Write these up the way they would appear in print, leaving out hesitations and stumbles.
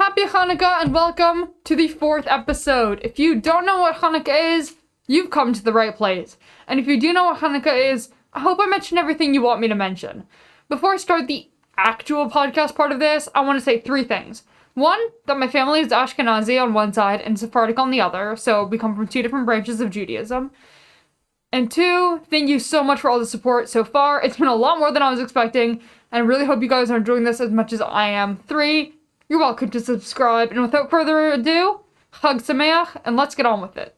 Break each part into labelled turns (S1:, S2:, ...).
S1: Happy Hanukkah and welcome to the 4th episode. If you don't know what Hanukkah is, you've come to the right place. And if you do know what Hanukkah is, I hope I mentioned everything you want me to mention. Before I start the actual podcast part of this, I want to say 3 things. 1, that my family is Ashkenazi on one side and Sephardic on the other, so we come from 2 different branches of Judaism. And 2, thank you so much for all the support so far. It's been a lot more than I was expecting, and I really hope you guys are enjoying this as much as I am. 3, you're welcome to subscribe, and without further ado, Chag Sameach, and let's get on with it.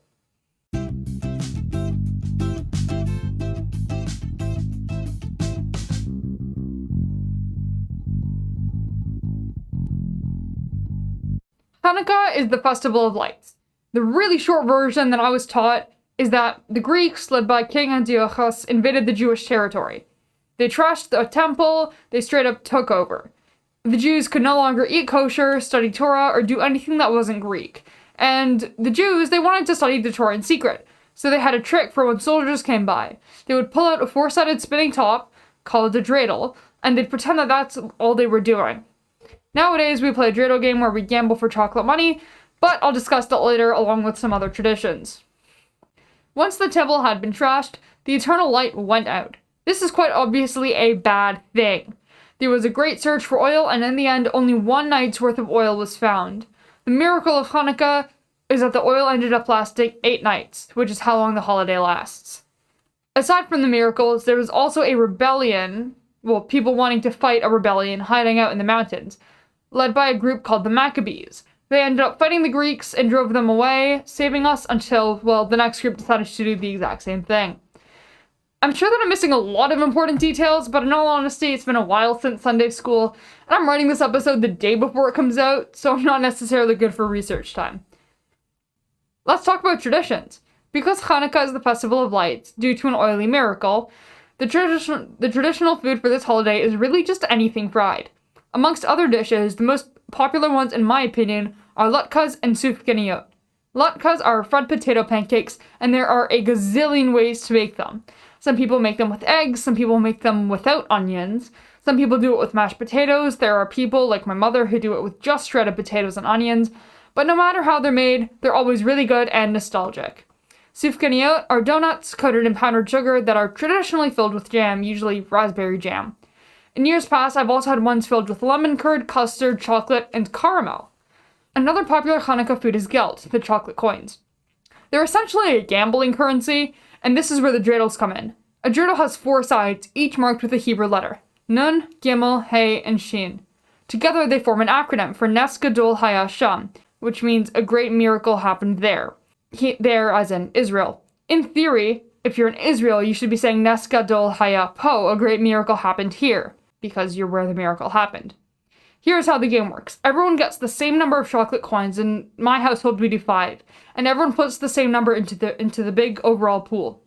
S1: Hanukkah is the Festival of Lights. The really short version that I was taught is that the Greeks, led by King Antiochus, invaded the Jewish territory. They trashed the temple, they straight up took over. The Jews could no longer eat kosher, study Torah, or do anything that wasn't Greek. And the Jews, they wanted to study the Torah in secret. So they had a trick for when soldiers came by. They would pull out a 4-sided spinning top, called a dreidel, and they'd pretend that that's all they were doing. Nowadays, we play a dreidel game where we gamble for chocolate money, but I'll discuss that later along with some other traditions. Once the temple had been trashed, the eternal light went out. This is quite obviously a bad thing. There was a great search for oil, and in the end, only 1 night's worth of oil was found. The miracle of Hanukkah is that the oil ended up lasting 8 nights, which is how long the holiday lasts. Aside from the miracles, there was also a rebellion, people wanting to fight a rebellion hiding out in the mountains, led by a group called the Maccabees. They ended up fighting the Greeks and drove them away, saving us until, the next group decided to do the exact same thing. I'm sure that I'm missing a lot of important details, but in all honesty, it's been a while since Sunday school, and I'm writing this episode the day before it comes out, so I'm not necessarily good for research time. Let's talk about traditions. Because Hanukkah is the Festival of Lights, due to an oily miracle, the traditional food for this holiday is really just anything fried. Amongst other dishes, the most popular ones in my opinion are latkes and sufganiyot. Latkes are fried potato pancakes, and there are a gazillion ways to make them. Some people make them with eggs, some people make them without onions, some people do it with mashed potatoes, there are people like my mother who do it with just shredded potatoes and onions, but no matter how they're made, they're always really good and nostalgic. Sufganiyot are donuts coated in powdered sugar that are traditionally filled with jam, usually raspberry jam. In years past, I've also had ones filled with lemon curd, custard, chocolate, and caramel. Another popular Hanukkah food is gelt, the chocolate coins. They're essentially a gambling currency, and this is where the dreidels come in. A dreidel has 4 sides, each marked with a Hebrew letter: Nun, Gimel, Hey, and Shin. Together they form an acronym for Nes Gadol Haya Sham, which means a great miracle happened there. There as in Israel. In theory, if you're in Israel, you should be saying Nes Gadol Haya Po, a great miracle happened here, because you're where the miracle happened. Here's how the game works. Everyone gets the same number of chocolate coins. In my household, we do 5. And everyone puts the same number into the big overall pool.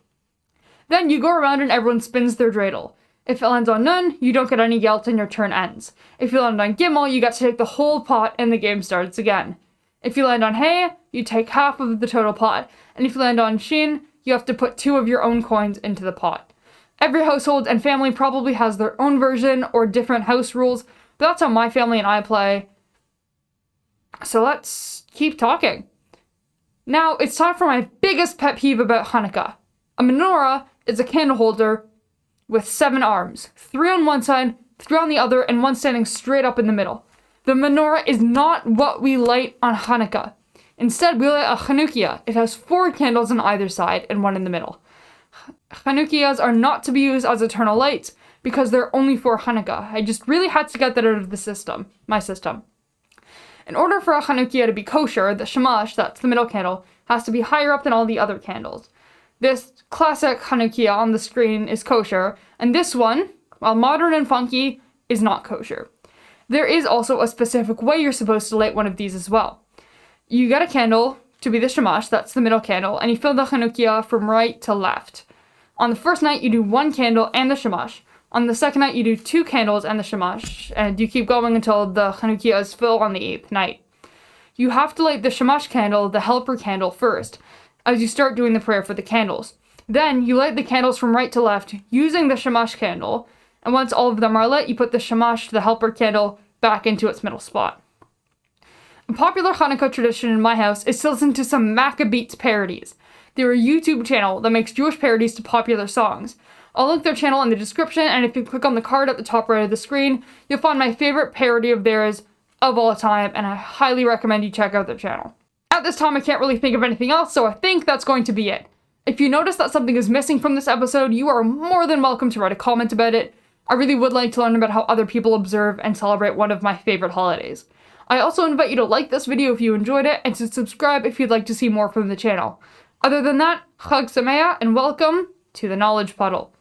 S1: Then you go around and everyone spins their dreidel. If it lands on Nun, you don't get any gelt and your turn ends. If you land on Gimel, you get to take the whole pot and the game starts again. If you land on Hey, you take half of the total pot. And if you land on Shin, you have to put 2 of your own coins into the pot. Every household and family probably has their own version or different house rules, but that's how my family and I play. So let's keep talking. Now, it's time for my biggest pet peeve about Hanukkah. A menorah is a candle holder with 7 arms. 3 on one side, 3 on the other, and 1 standing straight up in the middle. The menorah is not what we light on Hanukkah. Instead, we light a Chanukah. It has 4 candles on either side and 1 in the middle. Chanukiahs are not to be used as eternal lights because they're only for Hanukkah. I just really had to get that out of my system. In order for a Chanukiah to be kosher, the shamash, that's the middle candle, has to be higher up than all the other candles. This classic Chanukiah on the screen is kosher, and this one, while modern and funky, is not kosher. There is also a specific way you're supposed to light one of these as well. You get a candle to be the shamash, that's the middle candle, and you fill the Chanukiah from right to left. On the first night, you do 1 candle and the shamash. On the second night, you do 2 candles and the shamash, and you keep going until the Chanukiah is full on the 8th night. You have to light the shamash candle, the helper candle, first, as you start doing the prayer for the candles. Then, you light the candles from right to left using the shamash candle, and once all of them are lit, you put the shamash, the helper candle, back into its middle spot. A popular Hanukkah tradition in my house is to listen to some Maccabeats parodies. They're a YouTube channel that makes Jewish parodies to popular songs. I'll link their channel in the description, and if you click on the card at the top right of the screen, you'll find my favorite parody of theirs of all time, and I highly recommend you check out their channel. At this time, I can't really think of anything else, so I think that's going to be it. If you notice that something is missing from this episode, you are more than welcome to write a comment about it. I really would like to learn about how other people observe and celebrate one of my favorite holidays. I also invite you to like this video if you enjoyed it, and to subscribe if you'd like to see more from the channel. Other than that, Chag Sameach and welcome to the Knowledge Puddle.